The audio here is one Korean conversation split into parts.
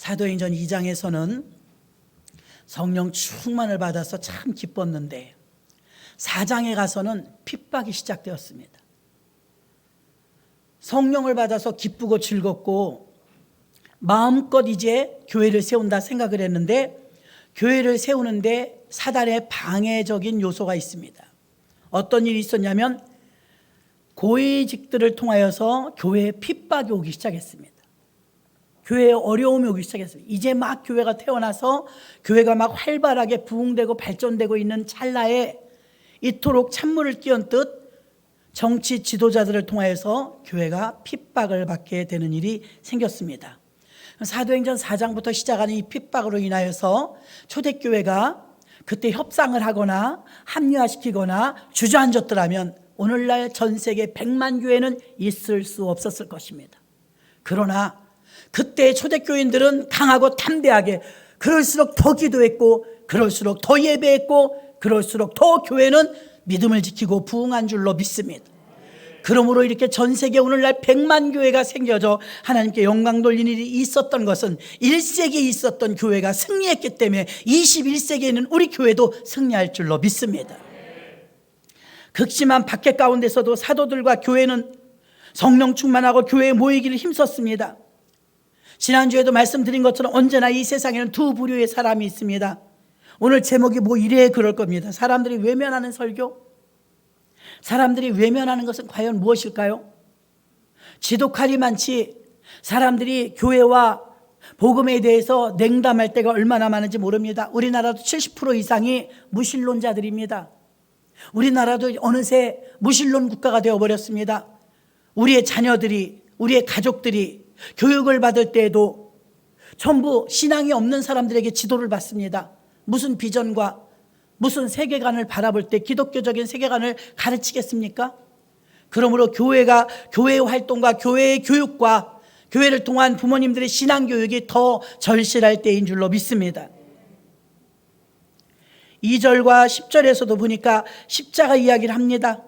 사도행전 2장에서는 성령 충만을 받아서 참 기뻤는데 4장에 가서는 핍박이 시작되었습니다. 성령을 받아서 기쁘고 즐겁고 마음껏 이제 교회를 세운다 생각을 했는데 교회를 세우는데 사단의 방해적인 요소가 있습니다. 어떤 일이 있었냐면 고위직들을 통하여서 교회에 핍박이 오기 시작했습니다. 교회에 어려움이 오기 시작했습니다. 이제 막 교회가 태어나서 교회가 막 활발하게 부흥되고 발전되고 있는 찰나에 이토록 찬물을 끼얹듯 정치 지도자들을 통하여서 교회가 핍박을 받게 되는 일이 생겼습니다. 사도행전 4장부터 시작하는 이 핍박으로 인하여서 초대교회가 그때 협상을 하거나 합리화시키거나 주저앉았더라면 오늘날 전 세계 100만 교회는 있을 수 없었을 것입니다. 그러나 그때 초대교인들은 강하고 담대하게 그럴수록 더 기도했고 그럴수록 더 예배했고 그럴수록 더 교회는 믿음을 지키고 부흥한 줄로 믿습니다. 그러므로 이렇게 전 세계 오늘날 100만 교회가 생겨져 하나님께 영광 돌리는 일이 있었던 것은 1세기에 있었던 교회가 승리했기 때문에 21세기에는 우리 교회도 승리할 줄로 믿습니다. 극심한 박해 가운데서도 사도들과 교회는 성령 충만하고 교회에 모이기를 힘썼습니다. 지난주에도 말씀드린 것처럼 언제나 이 세상에는 두 부류의 사람이 있습니다. 오늘 제목이 뭐 이래 그럴 겁니다. 사람들이 외면하는 설교, 사람들이 외면하는 것은 과연 무엇일까요? 지독하리 많지 사람들이 교회와 복음에 대해서 냉담할 때가 얼마나 많은지 모릅니다. 우리나라도 70% 이상이 무신론자들입니다. 우리나라도 어느새 무신론 국가가 되어버렸습니다. 우리의 자녀들이, 우리의 가족들이 교육을 받을 때에도 전부 신앙이 없는 사람들에게 지도를 받습니다. 무슨 비전과 무슨 세계관을 바라볼 때 기독교적인 세계관을 가르치겠습니까? 그러므로 교회가 교회의 활동과 교회의 교육과 교회를 통한 부모님들의 신앙교육이 더 절실할 때인 줄로 믿습니다. 2절과 10절에서도 보니까 십자가 이야기를 합니다.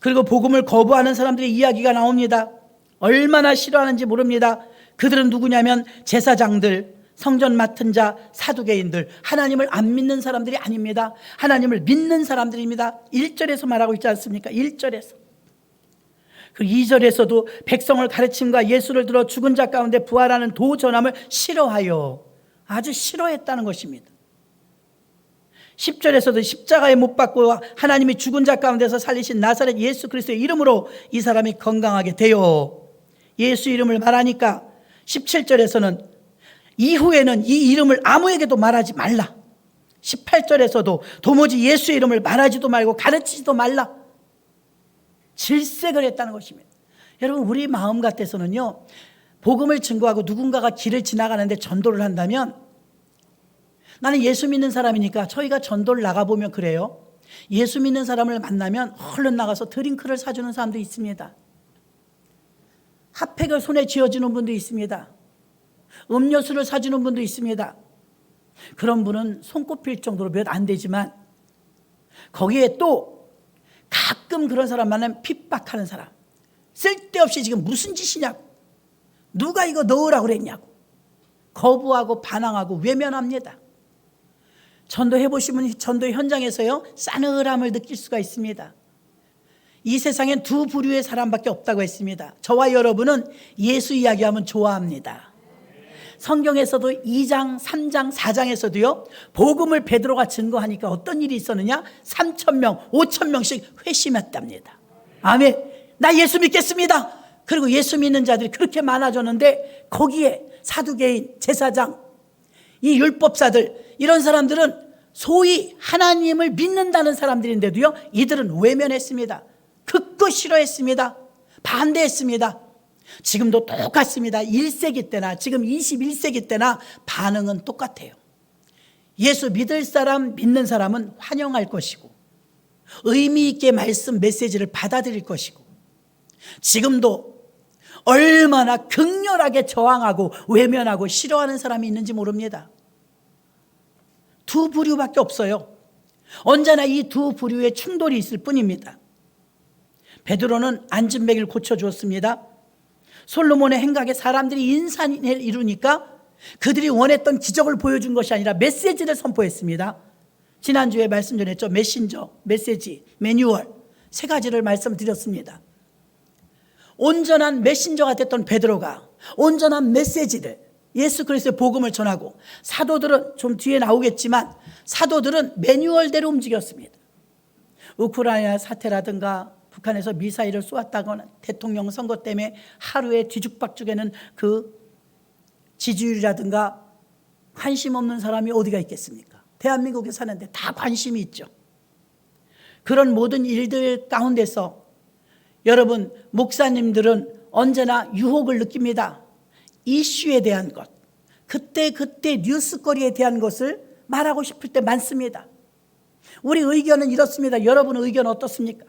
그리고 복음을 거부하는 사람들의 이야기가 나옵니다. 얼마나 싫어하는지 모릅니다. 그들은 누구냐면 제사장들, 성전 맡은 자, 사두개인들, 하나님을 안 믿는 사람들이 아닙니다. 하나님을 믿는 사람들입니다. 1절에서 말하고 있지 않습니까? 1절에서. 그 2절에서도 백성을 가르침과 예수를 들어 죽은 자 가운데 부활하는 도전함을 싫어하여 아주 싫어했다는 것입니다. 10절에서도 십자가에 못 박고 하나님이 죽은 자 가운데서 살리신 나사렛 예수 그리스도의 이름으로 이 사람이 건강하게 되어 예수 이름을 말하니까 17절에서는 이후에는 이 이름을 아무에게도 말하지 말라. 18절에서도 도무지 예수의 이름을 말하지도 말고 가르치지도 말라. 질색을 했다는 것입니다. 여러분 우리 마음 같아서는요 복음을 증거하고 누군가가 길을 지나가는데 전도를 한다면 나는 예수 믿는 사람이니까 저희가 전도를 나가보면 그래요. 예수 믿는 사람을 만나면 얼른 나가서 드링크를 사주는 사람도 있습니다. 핫팩을 손에 쥐어주는 분도 있습니다. 음료수를 사주는 분도 있습니다. 그런 분은 손꼽힐 정도로 몇 안 되지만 거기에 또 가끔 그런 사람 만나면 핍박하는 사람, 쓸데없이 지금 무슨 짓이냐고, 누가 이거 넣으라고 그랬냐고 거부하고 반항하고 외면합니다. 전도해보시면 전도 현장에서요 싸늘함을 느낄 수가 있습니다. 이 세상엔 두 부류의 사람밖에 없다고 했습니다. 저와 여러분은 예수 이야기하면 좋아합니다. 성경에서도 2장, 3장, 4장에서도요 복음을 베드로가 증거하니까 어떤 일이 있었느냐 3,000명, 5,000명씩 회심했답니다. 아멘. 나 예수 믿겠습니다. 그리고 예수 믿는 자들이 그렇게 많아졌는데 거기에 사두개인, 제사장, 이 율법사들 이런 사람들은 소위 하나님을 믿는다는 사람들인데도요 이들은 외면했습니다. 극구 싫어했습니다. 반대했습니다. 지금도 똑같습니다. 1세기 때나 지금 21세기 때나 반응은 똑같아요. 예수 믿을 사람, 믿는 사람은 환영할 것이고 의미 있게 말씀, 메시지를 받아들일 것이고 지금도 얼마나 극렬하게 저항하고 외면하고 싫어하는 사람이 있는지 모릅니다. 두 부류밖에 없어요. 언제나 이 두 부류의 충돌이 있을 뿐입니다. 베드로는 앉은 베개를 고쳐주었습니다. 솔로몬의 행각에 사람들이 인산을 이루니까 그들이 원했던 기적을 보여준 것이 아니라 메시지를 선포했습니다. 지난주에 말씀 전했죠. 메신저, 메시지, 매뉴얼 세 가지를 말씀드렸습니다. 온전한 메신저가 됐던 베드로가 온전한 메시지를 예수 그리스도의 복음을 전하고, 사도들은 좀 뒤에 나오겠지만 사도들은 매뉴얼대로 움직였습니다. 우크라이나 사태라든가 북한에서 미사일을 쏘았다거나 대통령 선거 때문에 하루에 뒤죽박죽에는 그 지지율이라든가 관심 없는 사람이 어디가 있겠습니까? 대한민국에 사는데 다 관심이 있죠. 그런 모든 일들 가운데서 여러분 목사님들은 언제나 유혹을 느낍니다. 이슈에 대한 것, 그때 뉴스거리에 대한 것을 말하고 싶을 때 많습니다. 우리 의견은 이렇습니다. 여러분 의견 어떻습니까?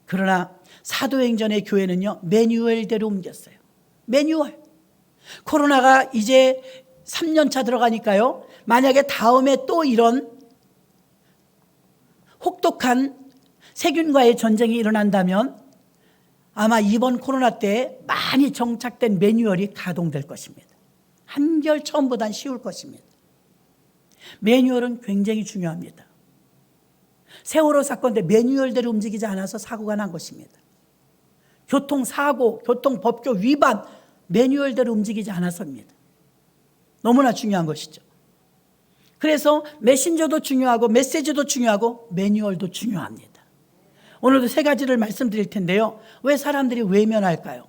그러나 사도행전의 교회는요, 매뉴얼대로 옮겼어요. 매뉴얼. 코로나가 이제 3년차 들어가니까요, 만약에 다음에 또 이런 혹독한 세균과의 전쟁이 일어난다면 아마 이번 코로나 때 많이 정착된 매뉴얼이 가동될 것입니다. 한결 처음보단 쉬울 것입니다. 매뉴얼은 굉장히 중요합니다. 세월호 사건 때 매뉴얼대로 움직이지 않아서 사고가 난 것입니다. 교통사고, 교통법규 위반, 매뉴얼대로 움직이지 않아서입니다. 너무나 중요한 것이죠. 그래서 메신저도 중요하고 메시지도 중요하고 매뉴얼도 중요합니다. 오늘도 세 가지를 말씀드릴 텐데요. 왜 사람들이 외면할까요?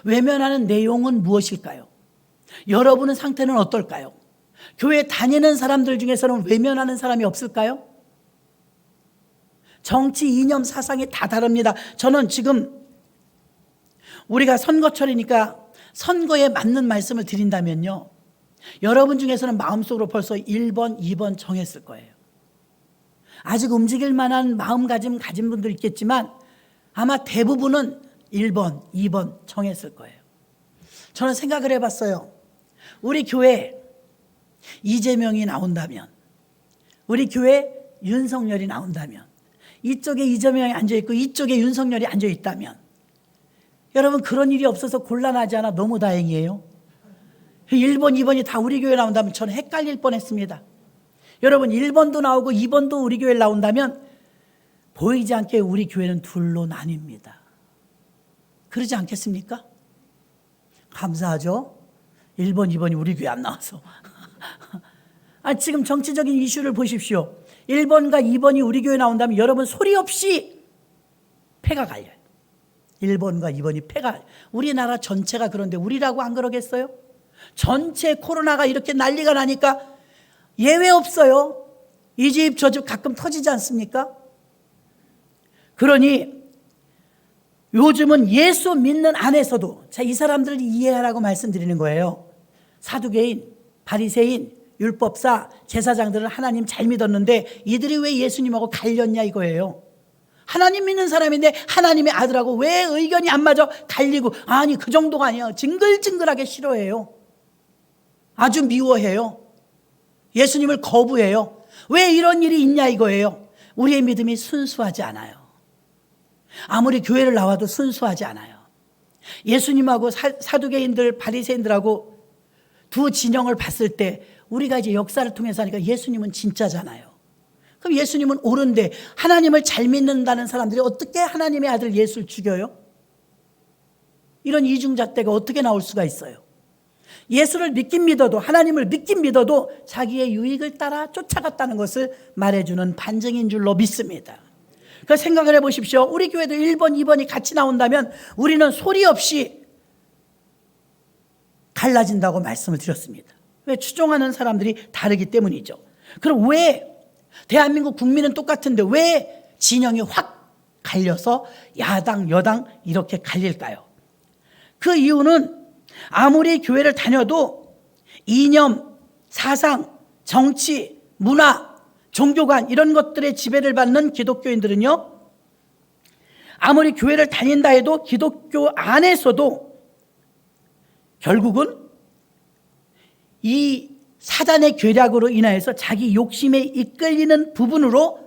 외면하는 내용은 무엇일까요? 여러분의 상태는 어떨까요? 교회 다니는 사람들 중에서는 외면하는 사람이 없을까요? 정치 이념 사상이 다 다릅니다. 저는 지금 우리가 선거철이니까 선거에 맞는 말씀을 드린다면요, 여러분 중에서는 마음속으로 벌써 1번, 2번 정했을 거예요. 아직 움직일 만한 마음가짐 가진 분들 있겠지만 아마 대부분은 1번, 2번 정했을 거예요. 저는 생각을 해봤어요. 우리 교회 이재명이 나온다면, 우리 교회 윤석열이 나온다면, 이쪽에 이재명이 앉아있고 이쪽에 윤석열이 앉아있다면, 여러분 그런 일이 없어서 곤란하지 않아 너무 다행이에요. 1번, 2번이 다 우리 교회 나온다면 저는 헷갈릴 뻔했습니다. 여러분 1번도 나오고 2번도 우리 교회에 나온다면 보이지 않게 우리 교회는 둘로 나뉩니다. 그러지 않겠습니까? 감사하죠? 1번, 2번이 우리 교회 안 나와서. 지금 정치적인 이슈를 보십시오. 1번과 2번이 우리 교회에 나온다면 여러분 소리 없이 패가 갈려요. 1번과 2번이 패가, 우리나라 전체가 그런데 우리라고 안 그러겠어요? 전체 코로나가 이렇게 난리가 나니까 예외 없어요. 이 집 저 집 가끔 터지지 않습니까? 그러니 요즘은 예수 믿는 안에서도, 자, 이 사람들을 이해하라고 말씀드리는 거예요. 사두개인, 바리새인, 율법사, 제사장들은 하나님 잘 믿었는데 이들이 왜 예수님하고 갈렸냐 이거예요. 하나님 믿는 사람인데 하나님의 아들하고 왜 의견이 안 맞아 갈리고, 아니 그 정도가 아니야. 징글징글하게 싫어해요. 아주 미워해요. 예수님을 거부해요. 왜 이런 일이 있냐 이거예요. 우리의 믿음이 순수하지 않아요. 아무리 교회를 나와도 순수하지 않아요. 예수님하고 사두개인들, 바리새인들하고 두 진영을 봤을 때 우리가 이제 역사를 통해서 하니까 예수님은 진짜잖아요. 그럼 예수님은 옳은데 하나님을 잘 믿는다는 사람들이 어떻게 하나님의 아들 예수를 죽여요? 이런 이중잣대가 어떻게 나올 수가 있어요? 예수를 믿긴 믿어도, 하나님을 믿긴 믿어도 자기의 유익을 따라 쫓아갔다는 것을 말해주는 반증인 줄로 믿습니다. 그 생각을 해보십시오. 우리 교회도 1번, 2번이 같이 나온다면 우리는 소리 없이 갈라진다고 말씀을 드렸습니다. 왜? 추종하는 사람들이 다르기 때문이죠. 그럼 왜 대한민국 국민은 똑같은데 왜 진영이 확 갈려서 야당, 여당 이렇게 갈릴까요? 그 이유는 아무리 교회를 다녀도 이념, 사상, 정치, 문화, 종교관 이런 것들의 지배를 받는 기독교인들은요, 아무리 교회를 다닌다 해도 기독교 안에서도 결국은 이 사단의 괴략으로 인하여서 자기 욕심에 이끌리는 부분으로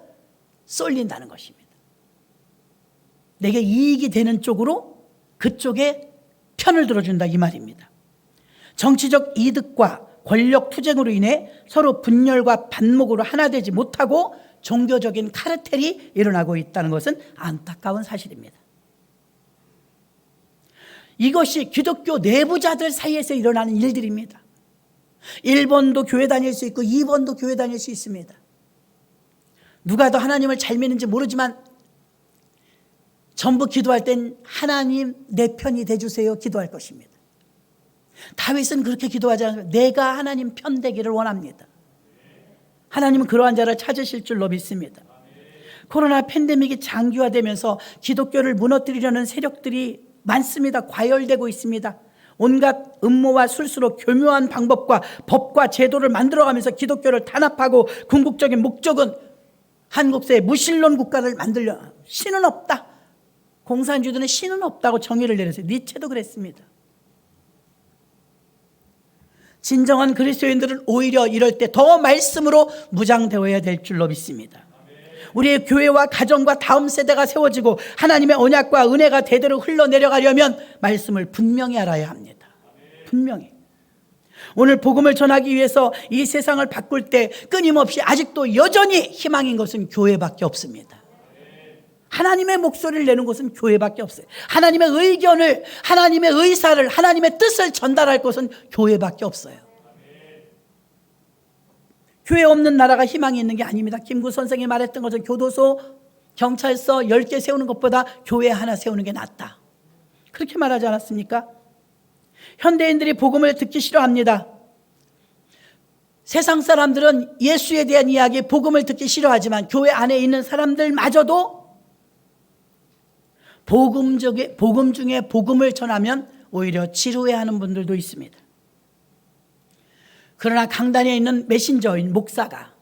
쏠린다는 것입니다. 내게 이익이 되는 쪽으로, 그쪽에 편을 들어준다 이 말입니다. 정치적 이득과 권력 투쟁으로 인해 서로 분열과 반목으로 하나 되지 못하고 종교적인 카르텔이 일어나고 있다는 것은 안타까운 사실입니다. 이것이 기독교 내부자들 사이에서 일어나는 일들입니다. 1번도 교회 다닐 수 있고 2번도 교회 다닐 수 있습니다. 누가 더 하나님을 잘 믿는지 모르지만 전부 기도할 땐 하나님 내 편이 돼주세요 기도할 것입니다. 다윗은 그렇게 기도하지 않습니다. 내가 하나님 편 되기를 원합니다. 하나님은 그러한 자를 찾으실 줄로 믿습니다. 코로나 팬데믹이 장기화되면서 기독교를 무너뜨리려는 세력들이 많습니다. 과열되고 있습니다. 온갖 음모와 술수로 교묘한 방법과 법과 제도를 만들어가면서 기독교를 탄압하고 궁극적인 목적은 한국사의 무신론 국가를 만들려. 신은 없다. 공산주의들은 신은 없다고 정의를 내렸어요. 니체도 그랬습니다. 진정한 그리스도인들은 오히려 이럴 때 더 말씀으로 무장되어야 될 줄로 믿습니다. 우리의 교회와 가정과 다음 세대가 세워지고 하나님의 언약과 은혜가 대대로 흘러내려가려면 말씀을 분명히 알아야 합니다. 분명히. 오늘 복음을 전하기 위해서 이 세상을 바꿀 때 끊임없이 아직도 여전히 희망인 것은 교회밖에 없습니다. 하나님의 목소리를 내는 것은 교회밖에 없어요. 하나님의 의견을, 하나님의 의사를, 하나님의 뜻을 전달할 것은 교회밖에 없어요. 교회 없는 나라가 희망이 있는 게 아닙니다. 김구 선생이 말했던 것은 교도소, 경찰서 10개 세우는 것보다 교회 하나 세우는 게 낫다. 그렇게 말하지 않았습니까? 현대인들이 복음을 듣기 싫어합니다. 세상 사람들은 예수에 대한 이야기, 복음을 듣기 싫어하지만 교회 안에 있는 사람들마저도 복음 중에 복음을 전하면 오히려 지루해하는 분들도 있습니다. 그러나 강단에 있는 메신저인 목사가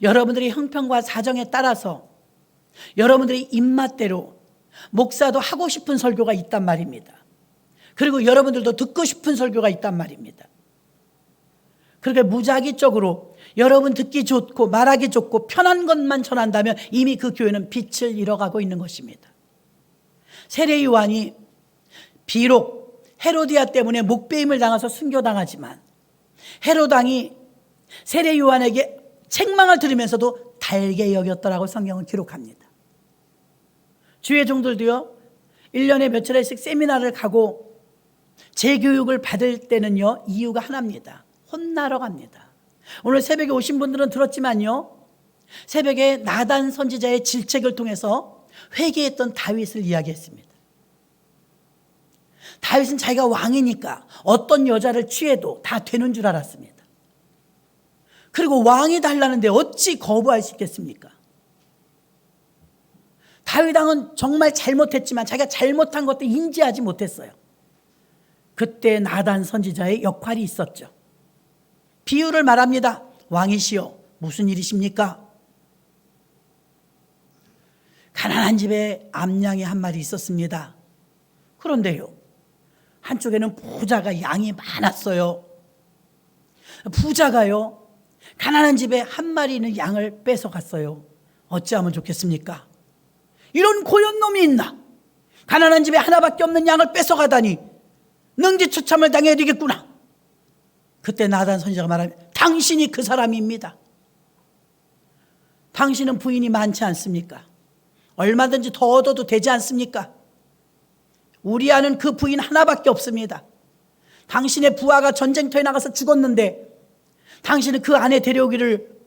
여러분들의 형편과 사정에 따라서 여러분들의 입맛대로 목사도 하고 싶은 설교가 있단 말입니다. 그리고 여러분들도 듣고 싶은 설교가 있단 말입니다. 그렇게 무작위적으로 여러분 듣기 좋고 말하기 좋고 편한 것만 전한다면 이미 그 교회는 빛을 잃어가고 있는 것입니다. 세례 요한이 비록 헤로디아 때문에 목베임을 당해서 순교당하지만 헤로당이 세례 요한에게 책망을 들으면서도 달게 여겼더라고 성경은 기록합니다. 주의 종들도요 1년에 몇 차례씩 세미나를 가고 재교육을 받을 때는요 이유가 하나입니다. 혼나러 갑니다. 오늘 새벽에 오신 분들은 들었지만요 새벽에 나단 선지자의 질책을 통해서 회개했던 다윗을 이야기했습니다. 다윗은 자기가 왕이니까 어떤 여자를 취해도 다 되는 줄 알았습니다. 그리고 왕이 달라는데 어찌 거부할 수 있겠습니까? 다윗 왕은 정말 잘못했지만 자기가 잘못한 것도 인지하지 못했어요. 그때 나단 선지자의 역할이 있었죠. 비유를 말합니다. 왕이시여 무슨 일이십니까? 가난한 집에 암양이 한 마리 있었습니다. 그런데요 한쪽에는 부자가 양이 많았어요. 부자가요 가난한 집에 한 마리 있는 양을 뺏어갔어요. 어찌하면 좋겠습니까? 이런 고연 놈이 있나? 가난한 집에 하나밖에 없는 양을 뺏어가다니 능지처참을 당해야 되겠구나. 그때 나단 선지자가 말합니다. 당신이 그 사람입니다. 당신은 부인이 많지 않습니까? 얼마든지 더 얻어도 되지 않습니까? 우리아는 그 부인 하나밖에 없습니다. 당신의 부하가 전쟁터에 나가서 죽었는데 당신은 그 아내 데려오기를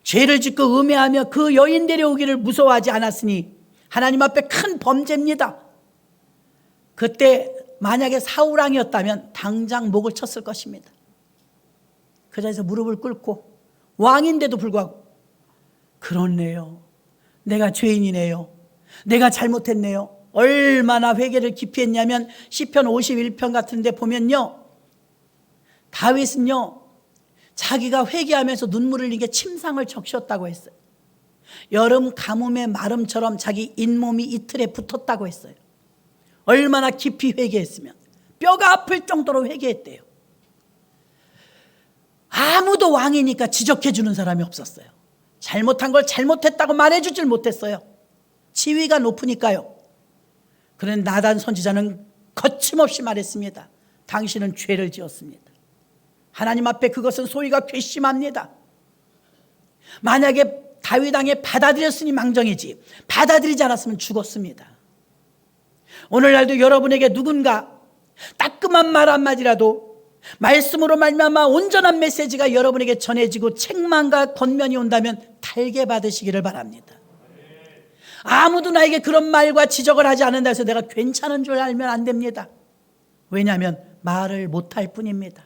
죄를 짓고 음해하며 그 여인 데려오기를 무서워하지 않았으니 하나님 앞에 큰 범죄입니다. 그때 만약에 사울왕이었다면 당장 목을 쳤을 것입니다. 그 자리에서 무릎을 꿇고 왕인데도 불구하고 그렇네요. 내가 죄인이네요. 내가 잘못했네요. 얼마나 회개를 깊이 했냐면 시편 51편 같은 데 보면요 다윗은요 자기가 회개하면서 눈물을 흘린 게 침상을 적셨다고 했어요. 여름 가뭄의 마름처럼 자기 잇몸이 이틀에 붙었다고 했어요. 얼마나 깊이 회개했으면 뼈가 아플 정도로 회개했대요. 아무도 왕이니까 지적해 주는 사람이 없었어요. 잘못한 걸 잘못했다고 말해주질 못했어요. 지위가 높으니까요. 그런데 나단 선지자는 거침없이 말했습니다. 당신은 죄를 지었습니다. 하나님 앞에 그것은 소위가 괘씸합니다. 만약에 다윗 왕이 받아들였으니 망정이지 받아들이지 않았으면 죽었습니다. 오늘날도 여러분에게 누군가 따끔한 말 한마디라도 말씀으로 말미암아 온전한 메시지가 여러분에게 전해지고 책망과 권면이 온다면 달게 받으시기를 바랍니다. 아무도 나에게 그런 말과 지적을 하지 않는다 해서 내가 괜찮은 줄 알면 안 됩니다. 왜냐하면 말을 못할 뿐입니다.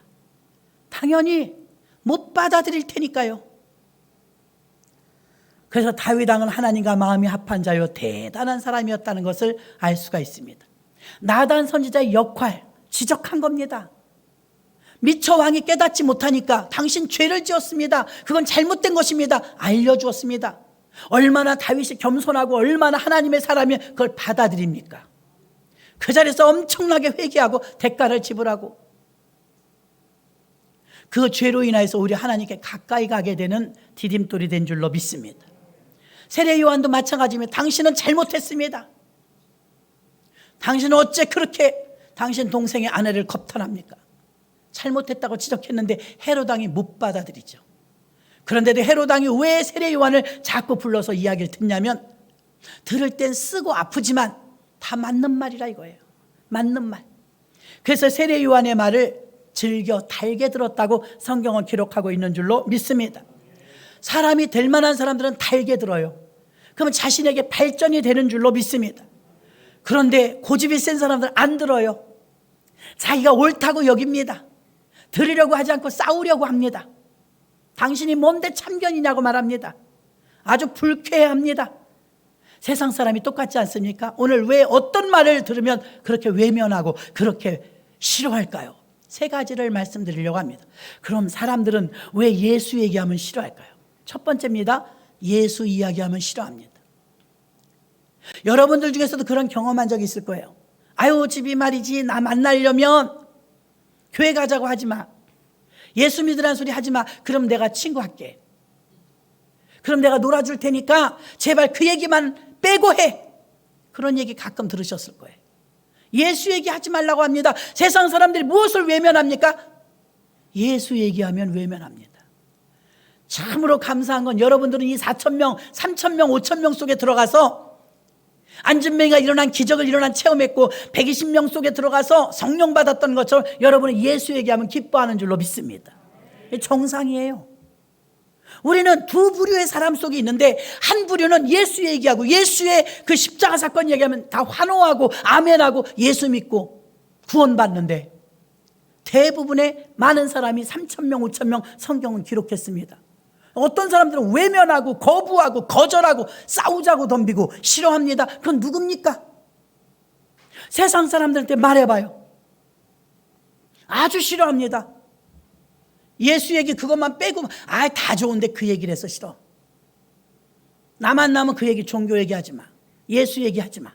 당연히 못 받아들일 테니까요. 그래서 다윗 왕은 하나님과 마음이 합한 자요 대단한 사람이었다는 것을 알 수가 있습니다. 나단 선지자의 역할 지적한 겁니다. 미처 왕이 깨닫지 못하니까 당신 죄를 지었습니다. 그건 잘못된 것입니다. 알려주었습니다. 얼마나 다윗이 겸손하고 얼마나 하나님의 사람이 그걸 받아들입니까? 그 자리에서 엄청나게 회개하고 대가를 지불하고 그 죄로 인하여서 우리 하나님께 가까이 가게 되는 디딤돌이 된 줄로 믿습니다. 세례 요한도 마찬가지입니다. 당신은 잘못했습니다. 당신은 어째 그렇게 당신 동생의 아내를 겁탈합니까? 잘못했다고 지적했는데 헤롯 왕이 못 받아들이죠. 그런데도 헤롯 왕이 왜 세례 요한을 자꾸 불러서 이야기를 듣냐면 들을 땐 쓰고 아프지만 다 맞는 말이라 이거예요. 맞는 말. 그래서 세례 요한의 말을 즐겨 달게 들었다고 성경은 기록하고 있는 줄로 믿습니다. 사람이 될 만한 사람들은 달게 들어요. 그러면 자신에게 발전이 되는 줄로 믿습니다. 그런데 고집이 센 사람들은 안 들어요. 자기가 옳다고 여깁니다. 들으려고 하지 않고 싸우려고 합니다. 당신이 뭔데 참견이냐고 말합니다. 아주 불쾌해합니다. 세상 사람이 똑같지 않습니까? 오늘 왜 어떤 말을 들으면 그렇게 외면하고 그렇게 싫어할까요? 세 가지를 말씀드리려고 합니다. 그럼 사람들은 왜 예수 얘기하면 싫어할까요? 첫 번째입니다. 예수 이야기하면 싫어합니다. 여러분들 중에서도 그런 경험한 적이 있을 거예요. 아유 집이 말이지 나 만나려면 교회 가자고 하지 마. 예수 믿으라는 소리 하지 마. 그럼 내가 친구할게. 그럼 내가 놀아줄 테니까 제발 그 얘기만 빼고 해. 그런 얘기 가끔 들으셨을 거예요. 예수 얘기하지 말라고 합니다. 세상 사람들이 무엇을 외면합니까? 예수 얘기하면 외면합니다. 참으로 감사한 건 여러분들은 이 4,000명, 3,000명, 5,000명 속에 들어가서 안진뱅이가 일어난 기적을 일어난 체험했고 120명 속에 들어가서 성령 받았던 것처럼 여러분은 예수 얘기하면 기뻐하는 줄로 믿습니다. 정상이에요. 우리는 두 부류의 사람 속에 있는데 한 부류는 예수 얘기하고 예수의 그 십자가 사건 얘기하면 다 환호하고 아멘하고 예수 믿고 구원받는데 대부분의 많은 사람이 3,000명, 5,000명 성경은 기록했습니다. 어떤 사람들은 외면하고 거부하고 거절하고 싸우자고 덤비고 싫어합니다. 그건 누굽니까? 세상 사람들한테 말해봐요. 아주 싫어합니다. 예수 얘기 그것만 빼고 다 좋은데 그 얘기를 해서 싫어. 나만 나면 그 얘기 종교 얘기하지 마. 예수 얘기하지 마.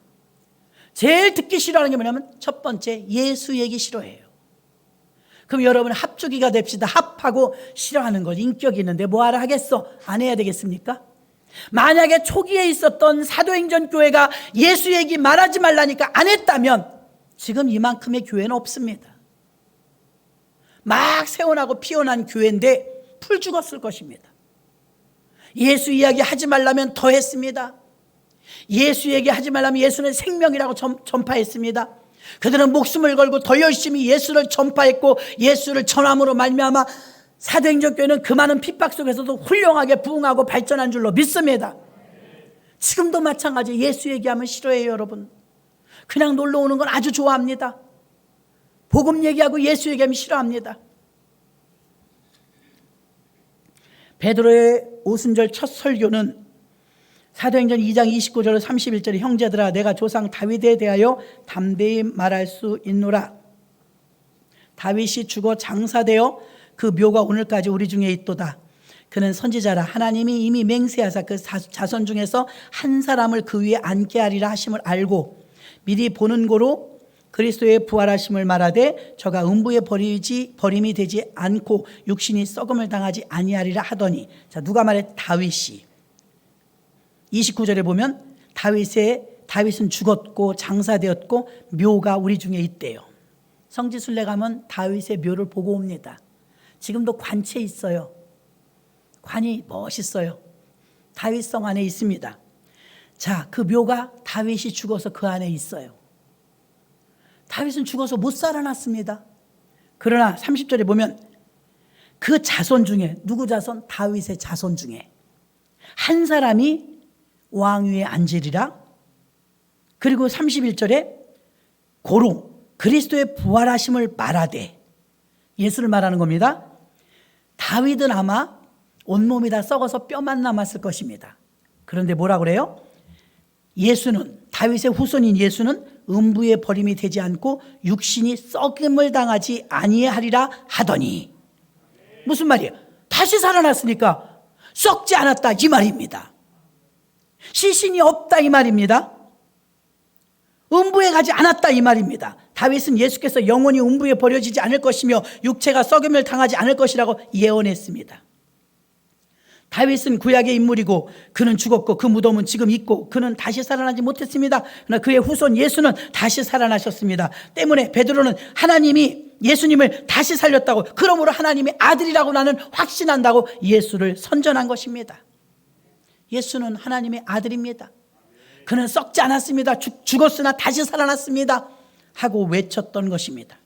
제일 듣기 싫어하는 게 뭐냐면 첫 번째 예수 얘기 싫어해요. 그럼 여러분 합주기가 됩시다. 합하고 싫어하는 것 인격이 있는데 뭐하러 하겠어? 안 해야 되겠습니까? 만약에 초기에 있었던 사도행전 교회가 예수 얘기 말하지 말라니까 안 했다면 지금 이만큼의 교회는 없습니다. 막 세워나고 피어난 교회인데 풀 죽었을 것입니다. 예수 이야기 하지 말라면 더 했습니다. 예수 얘기 하지 말라면 예수는 생명이라고 전파했습니다. 그들은 목숨을 걸고 더 열심히 예수를 전파했고 예수를 전함으로 말미암아 사도행전 교회는 그 많은 핍박 속에서도 훌륭하게 부흥하고 발전한 줄로 믿습니다. 지금도 마찬가지. 예수 얘기하면 싫어해요. 여러분 그냥 놀러 오는 건 아주 좋아합니다. 복음 얘기하고 예수 얘기하면 싫어합니다. 베드로의 오순절 첫 설교는 사도행전 2장 29절 31절에 형제들아 내가 조상 다윗에 대하여 담대히 말할 수 있노라. 다윗이 죽어 장사되어 그 묘가 오늘까지 우리 중에 있도다. 그는 선지자라 하나님이 이미 맹세하사 그 자손 중에서 한 사람을 그 위에 앉게 하리라 하심을 알고 미리 보는 고로 그리스도의 부활하심을 말하되 저가 음부에 버림이 되지 않고 육신이 썩음을 당하지 아니하리라 하더니 자 누가 말해? 다윗이. 29절에 보면 다윗은 죽었고 장사되었고 묘가 우리 중에 있대요. 성지순례 가면 다윗의 묘를 보고 옵니다. 지금도 관치에 있어요. 관이 멋있어요. 다윗성 안에 있습니다. 자, 그 묘가 다윗이 죽어서 그 안에 있어요. 다윗은 죽어서 못 살아났습니다. 그러나 30절에 보면 그 자손 중에, 누구 자손? 다윗의 자손 중에 한 사람이 왕위에 앉으리라. 그리고 31절에 고로 그리스도의 부활하심을 말하되, 예수를 말하는 겁니다. 다윗은 아마 온몸이 다 썩어서 뼈만 남았을 것입니다. 그런데 뭐라 그래요? 예수는, 다윗의 후손인 예수는 음부의 버림이 되지 않고 육신이 썩음을 당하지 아니하리라 하더니, 무슨 말이에요? 다시 살아났으니까 썩지 않았다 이 말입니다. 시신이 없다 이 말입니다. 음부에 가지 않았다 이 말입니다. 다윗은 예수께서 영원히 음부에 버려지지 않을 것이며 육체가 썩음을 당하지 않을 것이라고 예언했습니다. 다윗은 구약의 인물이고 그는 죽었고 그 무덤은 지금 있고 그는 다시 살아나지 못했습니다. 그러나 그의 후손 예수는 다시 살아나셨습니다. 때문에 베드로는 하나님이 예수님을 다시 살렸다고, 그러므로 하나님의 아들이라고 나는 확신한다고 예수를 선전한 것입니다. 예수는 하나님의 아들입니다. 그는 썩지 않았습니다. 죽었으나 다시 살아났습니다 하고 외쳤던 것입니다.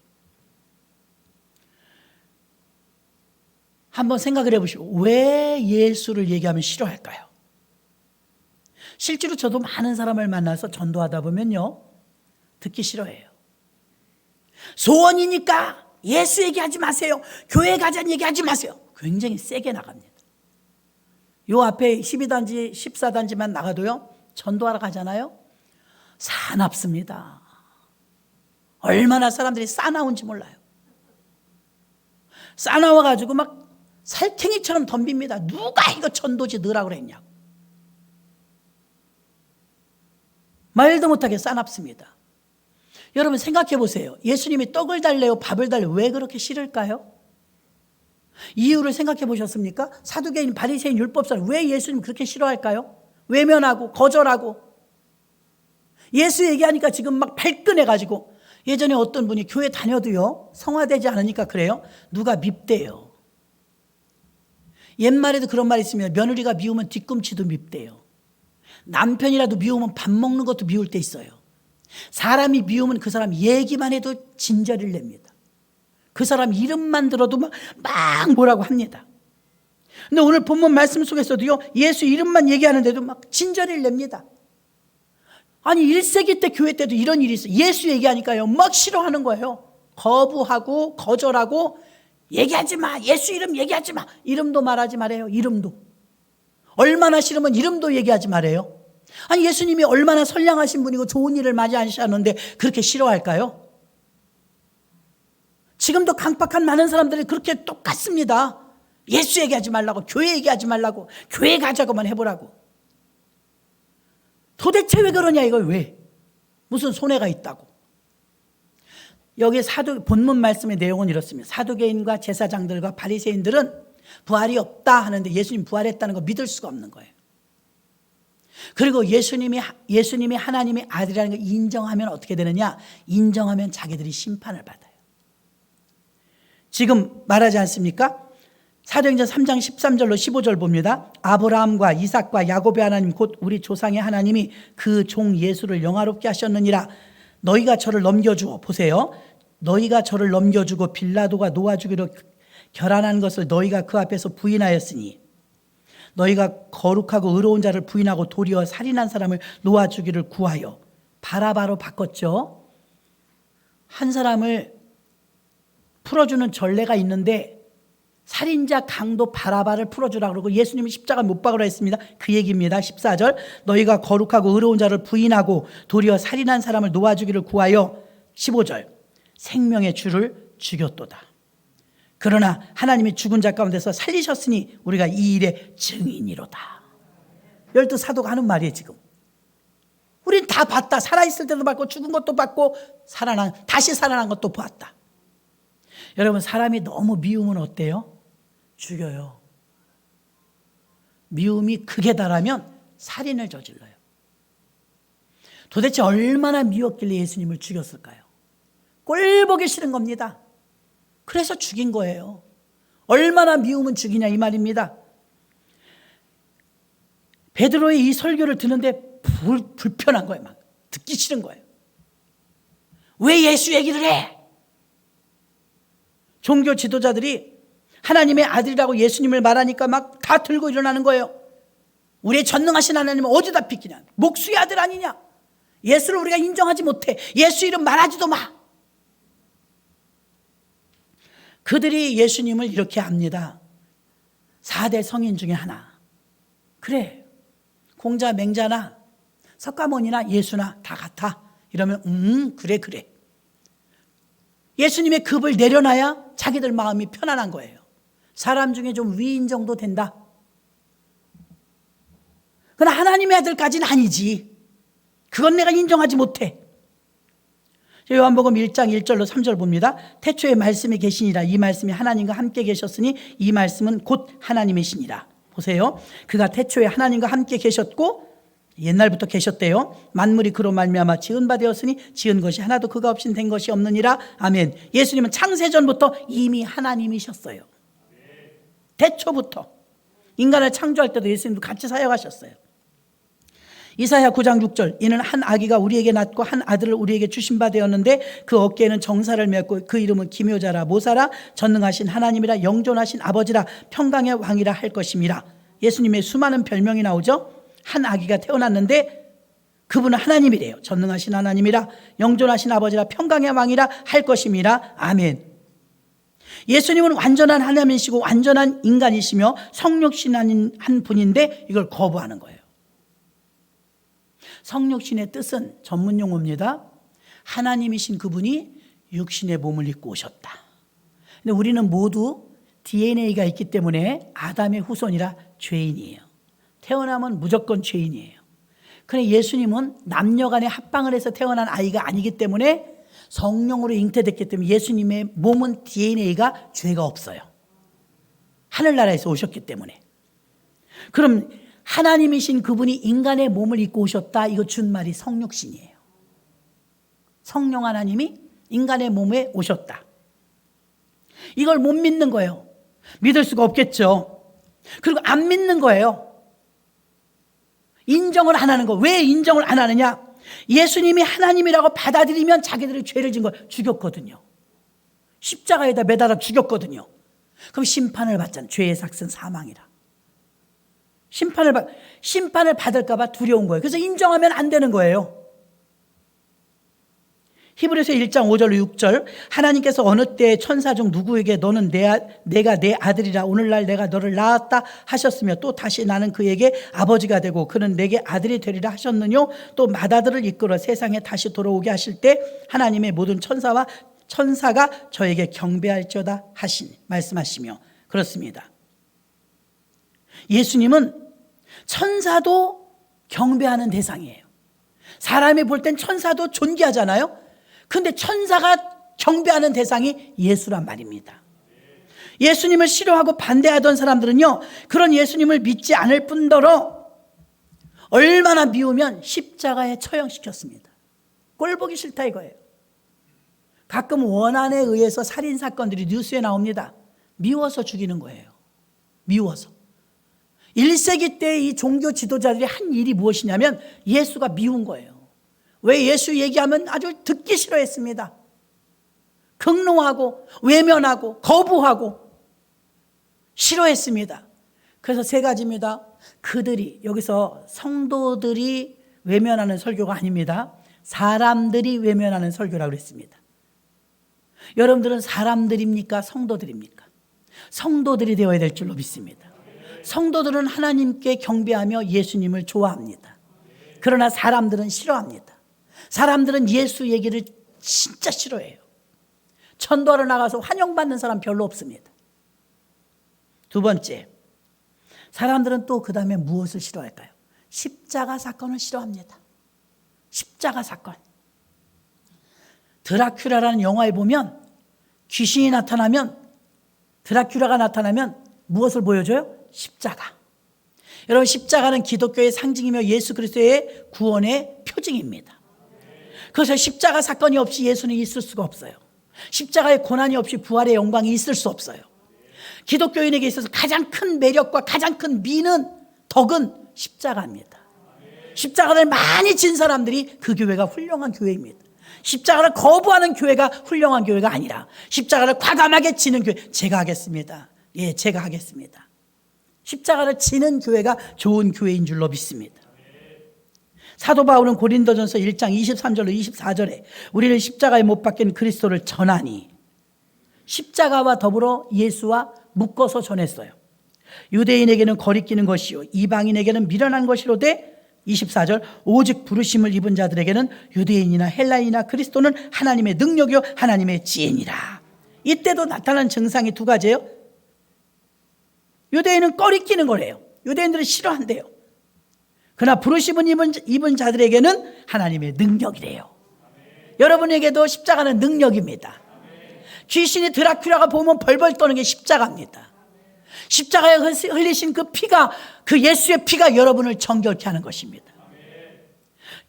한번 생각을 해보시고, 왜 예수를 얘기하면 싫어할까요? 실제로 저도 많은 사람을 만나서 전도하다 보면요, 듣기 싫어해요. 소원이니까 예수 얘기하지 마세요. 교회 가자는 얘기하지 마세요. 굉장히 세게 나갑니다. 요 앞에 12단지, 14단지만 나가도요, 전도하러 가잖아요. 사납습니다. 얼마나 사람들이 싸나운지 몰라요. 싸나워가지고 막 살쾡이처럼 덤빕니다. 누가 이거 전도지 넣으라고 그랬냐고. 말도 못하게 싸납습니다. 여러분 생각해 보세요. 예수님이 떡을 달래요, 밥을 달래요. 왜 그렇게 싫을까요? 이유를 생각해 보셨습니까? 사두개인, 바리새인, 율법사는 왜 예수님 그렇게 싫어할까요? 외면하고 거절하고. 예수 얘기하니까 지금 막 발끈해가지고. 예전에 어떤 분이 교회 다녀도요, 성화되지 않으니까 그래요, 누가 밉대요. 옛말에도 그런 말이 있습니다. 며느리가 미우면 뒤꿈치도 밉대요. 남편이라도 미우면 밥 먹는 것도 미울 때 있어요. 사람이 미우면 그 사람 얘기만 해도 진저리를 냅니다. 그 사람 이름만 들어도 막 뭐라고 합니다. 근데 오늘 본문 말씀 속에서도요, 예수 이름만 얘기하는데도 막 진저리를 냅니다. 아니 1세기 때 교회 때도 이런 일이 있어요. 예수 얘기하니까요, 막 싫어하는 거예요. 거부하고 거절하고, 얘기하지 마, 예수 이름 얘기하지 마, 이름도 말하지 말아요. 이름도 얼마나 싫으면 이름도 얘기하지 말아요. 아니 예수님이 얼마나 선량하신 분이고 좋은 일을 많이 하셨는데 그렇게 싫어할까요? 지금도 강박한 많은 사람들이 그렇게 똑같습니다. 예수 얘기하지 말라고, 교회 얘기하지 말라고, 교회 가자고만 해보라고. 도대체 왜 그러냐 이거. 왜? 무슨 손해가 있다고. 여기 본문 말씀의 내용은 이렇습니다. 사두개인과 제사장들과 바리새인들은 부활이 없다 하는데 예수님 부활했다는 거 믿을 수가 없는 거예요. 그리고 예수님이 하나님의 아들이라는 걸 인정하면 어떻게 되느냐? 인정하면 자기들이 심판을 받아요. 지금 말하지 않습니까? 사도행전 3장 13절로 15절 봅니다. 아브라함과 이삭과 야곱의 하나님 곧 우리 조상의 하나님이 그 종 예수를 영화롭게 하셨느니라. 너희가 저를 넘겨주고, 보세요, 너희가 저를 넘겨주고 빌라도가 놓아주기로 결안한 것을 너희가 그 앞에서 부인하였으니, 너희가 거룩하고 의로운 자를 부인하고 도리어 살인한 사람을 놓아주기를 구하여. 바라바로 바꿨죠. 한 사람을 풀어주는 전례가 있는데 살인자 강도 바라바를 풀어주라고 그러고 예수님이 십자가 못 박으라 했습니다. 그 얘기입니다. 14절, 너희가 거룩하고 의로운 자를 부인하고 도리어 살인한 사람을 놓아주기를 구하여. 15절, 생명의 주를 죽였도다. 그러나 하나님이 죽은 자 가운데서 살리셨으니 우리가 이 일의 증인이로다. 12사도가 하는 말이에요. 지금 우린 다 봤다. 살아있을 때도 봤고 죽은 것도 봤고 다시 살아난 것도 보았다. 여러분, 사람이 너무 미우면 어때요? 죽여요. 미움이 극에 달하면 살인을 저질러요. 도대체 얼마나 미웠길래 예수님을 죽였을까요? 꼴 보기 싫은 겁니다. 그래서 죽인 거예요. 얼마나 미우면 죽이냐 이 말입니다. 베드로의 이 설교를 듣는데 불편한 거예요. 막 듣기 싫은 거예요. 왜 예수 얘기를 해? 종교 지도자들이 하나님의 아들이라고 예수님을 말하니까 막 다 들고 일어나는 거예요. 우리의 전능하신 하나님은 어디다 비키냐? 목수의 아들 아니냐? 예수를 우리가 인정하지 못해. 예수 이름 말하지도 마. 그들이 예수님을 이렇게 압니다. 4대 성인 중에 하나. 그래, 공자 맹자나 석가모니나 예수나 다 같아. 이러면 그래. 예수님의 급을 내려놔야 자기들 마음이 편안한 거예요. 사람 중에 좀 위인 정도 된다. 그러나 하나님의 아들까지는 아니지. 그건 내가 인정하지 못해. 요한복음 1장 1절로 3절 봅니다. 태초에 말씀이 계시니라. 이 말씀이 하나님과 함께 계셨으니 이 말씀은 곧 하나님이시니라. 보세요. 그가 태초에 하나님과 함께 계셨고 옛날부터 계셨대요. 만물이 그로 말미암아 지은 바 되었으니 지은 것이 하나도 그가 없인 된 것이 없느니라. 아멘. 예수님은 창세전부터 이미 하나님이셨어요. 태초부터. 인간을 창조할 때도 예수님도 같이 사역하셨어요. 이사야 9장 6절 이는 한 아기가 우리에게 낳고 한 아들을 우리에게 주신 바 되었는데 그 어깨에는 정사를 메었고 그 이름은 기묘자라 모사라 전능하신 하나님이라 영존하신 아버지라 평강의 왕이라 할 것임이라. 예수님의 수많은 별명이 나오죠. 한 아기가 태어났는데 그분은 하나님이래요. 전능하신 하나님이라 영존하신 아버지라 평강의 왕이라 할 것임이라. 아멘. 예수님은 완전한 하나님이시고 완전한 인간이시며 성육신한 한 분인데 이걸 거부하는 거예요. 성육신의 뜻은 전문 용어입니다. 하나님이신 그분이 육신의 몸을 입고 오셨다. 근데 우리는 모두 DNA가 있기 때문에 아담의 후손이라 죄인이에요. 태어나면 무조건 죄인이에요. 그런데 예수님은 남녀간에 합방을 해서 태어난 아이가 아니기 때문에 성령으로 잉태됐기 때문에 예수님의 몸은 DNA가 죄가 없어요. 하늘나라에서 오셨기 때문에. 그럼 하나님이신 그분이 인간의 몸을 입고 오셨다. 이거 준 말이 성육신이에요. 성령 하나님이 인간의 몸에 오셨다. 이걸 못 믿는 거예요. 믿을 수가 없겠죠. 그리고 안 믿는 거예요. 인정을 안 하는 거. 왜 인정을 안 하느냐? 예수님이 하나님이라고 받아들이면 자기들이 죄를 진 걸 죽였거든요. 십자가에다 매달아 죽였거든요. 그럼 심판을 받잖아요. 죄의 삭은 사망이라. 심판을 받을까 봐 두려운 거예요. 그래서 인정하면 안 되는 거예요. 히브리서 1장 5절로 6절 하나님께서 어느 때에 천사 중 누구에게 너는 내가 내 아들이라 오늘날 내가 너를 낳았다 하셨으며 또 다시 나는 그에게 아버지가 되고 그는 내게 아들이 되리라 하셨느뇨. 또 맏아들을 이끌어 세상에 다시 돌아오게 하실 때 하나님의 모든 천사가 저에게 경배할지어다 말씀하시며 그렇습니다. 예수님은 천사도 경배하는 대상이에요. 사람이 볼 땐 천사도 존귀하잖아요. 근데 천사가 경배하는 대상이 예수란 말입니다. 예수님을 싫어하고 반대하던 사람들은요, 그런 예수님을 믿지 않을 뿐더러 얼마나 미우면 십자가에 처형시켰습니다. 꼴 보기 싫다 이거예요. 가끔 원한에 의해서 살인사건들이 뉴스에 나옵니다. 미워서 죽이는 거예요. 미워서. 1세기 때 이 종교 지도자들이 한 일이 무엇이냐면 예수가 미운 거예요. 왜 예수 얘기하면 아주 듣기 싫어했습니다. 극노하고 외면하고 거부하고 싫어했습니다. 그래서 세 가지입니다. 그들이 여기서 성도들이 외면하는 설교가 아닙니다. 사람들이 외면하는 설교라고 그랬습니다. 여러분들은 사람들입니까? 성도들입니까? 성도들이 되어야 될 줄로 믿습니다. 성도들은 하나님께 경배하며 예수님을 좋아합니다. 그러나 사람들은 싫어합니다. 사람들은 예수 얘기를 진짜 싫어해요. 전도하러 나가서 환영받는 사람 별로 없습니다. 두 번째, 사람들은 또 그 다음에 무엇을 싫어할까요? 십자가 사건을 싫어합니다. 십자가 사건. 드라큘라라는 영화에 보면 귀신이 나타나면, 드라큘라가 나타나면 무엇을 보여줘요? 십자가. 여러분, 십자가는 기독교의 상징이며 예수 그리스도의 구원의 표징입니다. 그래서 십자가 사건이 없이 예수는 있을 수가 없어요. 십자가의 고난이 없이 부활의 영광이 있을 수 없어요. 기독교인에게 있어서 가장 큰 매력과 가장 큰 미는 덕은 십자가입니다. 십자가를 많이 진 사람들이 그 교회가 훌륭한 교회입니다. 십자가를 거부하는 교회가 훌륭한 교회가 아니라 십자가를 과감하게 지는 교회. 제가 하겠습니다. 예, 제가 하겠습니다. 십자가를 지는 교회가 좋은 교회인 줄로 믿습니다. 사도 바울은 고린도전서 1장 23절로 24절에 우리는 십자가에 못 박힌 그리스도를 전하니, 십자가와 더불어 예수와 묶어서 전했어요. 유대인에게는 거리끼는 것이요 이방인에게는 미련한 것이로되 24절 오직 부르심을 입은 자들에게는 유대인이나 헬라인이나 그리스도는 하나님의 능력이요 하나님의 지혜니라. 이때도 나타난 증상이 두 가지예요. 유대인은 꺼리끼는 거래요. 유대인들은 싫어한대요. 그러나 부르심을 입은 자들에게는 하나님의 능력이래요. 여러분에게도 십자가는 능력입니다. 귀신이 드라큘라가 보면 벌벌 떠는 게 십자가입니다. 십자가에 흘리신 그 피가, 그 예수의 피가 여러분을 정결케 하는 것입니다.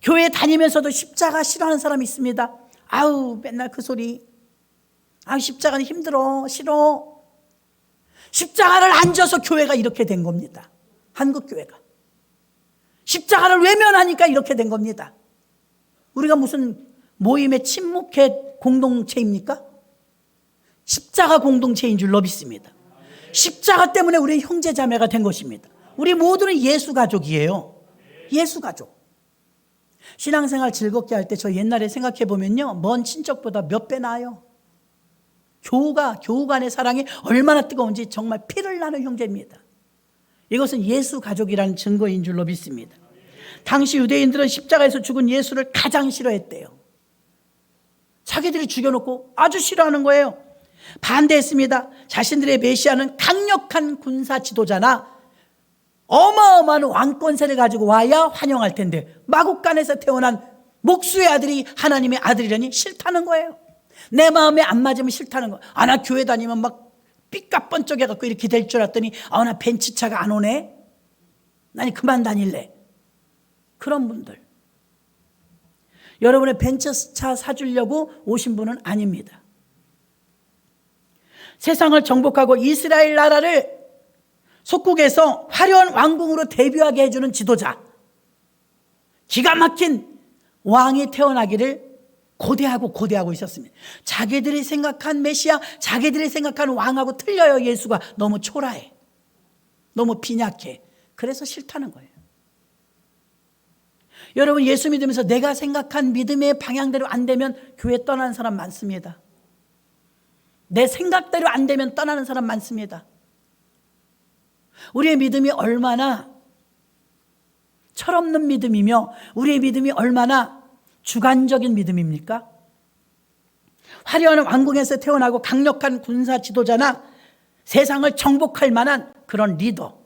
교회 다니면서도 십자가 싫어하는 사람이 있습니다. 아우 맨날 그 소리, 아우 십자가는 힘들어, 싫어. 십자가를 안 져서 교회가 이렇게 된 겁니다. 한국 교회가 십자가를 외면하니까 이렇게 된 겁니다. 우리가 무슨 모임의 친목회 공동체입니까? 십자가 공동체인 줄로 믿습니다. 십자가 때문에 우리 형제자매가 된 것입니다. 우리 모두는 예수 가족이에요. 예수 가족. 신앙생활 즐겁게 할 때 저 옛날에 생각해 보면요, 먼 친척보다 몇 배 나아요. 교우 간의 사랑이 얼마나 뜨거운지 정말 피를 나는 형제입니다. 이것은 예수 가족이라는 증거인 줄로 믿습니다. 당시 유대인들은 십자가에서 죽은 예수를 가장 싫어했대요. 자기들이 죽여놓고 아주 싫어하는 거예요. 반대했습니다. 자신들의 메시아는 강력한 군사 지도자나 어마어마한 왕권세를 가지고 와야 환영할 텐데 마국간에서 태어난 목수의 아들이 하나님의 아들이라니 싫다는 거예요. 내 마음에 안 맞으면 싫다는 거예요. 아, 나 교회 다니면 막 삐까뻔쩍해갖고 이렇게 될 줄 알았더니 아, 나 벤츠차가 안 오네. 나니 그만 다닐래. 그런 분들, 여러분의 벤츠차 사주려고 오신 분은 아닙니다. 세상을 정복하고 이스라엘 나라를 속국에서 화려한 왕궁으로 데뷔하게 해주는 지도자, 기가 막힌 왕이 태어나기를 고대하고 있었습니다. 자기들이 생각한 메시아, 자기들이 생각한 왕하고 틀려요. 예수가 너무 초라해, 너무 빈약해. 그래서 싫다는 거예요. 여러분, 예수 믿으면서 내가 생각한 믿음의 방향대로 안 되면 교회 떠나는 사람 많습니다. 내 생각대로 안 되면 떠나는 사람 많습니다. 우리의 믿음이 얼마나 철없는 믿음이며 우리의 믿음이 얼마나 주관적인 믿음입니까? 화려한 왕궁에서 태어나고 강력한 군사 지도자나 세상을 정복할 만한 그런 리더,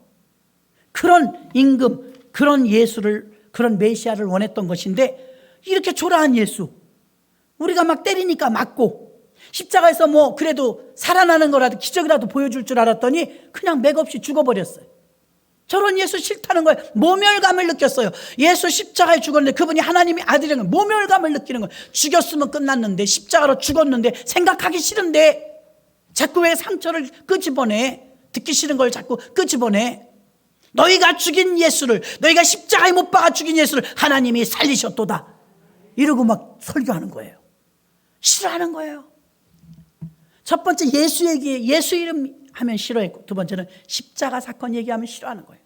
그런 임금, 그런 예수를, 그런 메시아를 원했던 것인데, 이렇게 초라한 예수, 우리가 막 때리니까 맞고 십자가에서 뭐 그래도 살아나는 거라도 기적이라도 보여줄 줄 알았더니 그냥 맥없이 죽어버렸어요. 저런 예수 싫다는 거예요. 모멸감을 느꼈어요. 예수 십자가에 죽었는데 그분이 하나님의 아들이라는 모멸감을 느끼는 거예요. 죽였으면 끝났는데, 십자가로 죽었는데 생각하기 싫은데 자꾸 왜 상처를 끄집어내? 듣기 싫은 걸 자꾸 끄집어내. 너희가 죽인 예수를, 너희가 십자가에 못 박아 죽인 예수를 하나님이 살리셨도다, 이러고 막 설교하는 거예요. 싫어하는 거예요. 첫 번째 예수 얘기, 예수 이름 하면 싫어했고, 두 번째는 십자가 사건 얘기하면 싫어하는 거예요.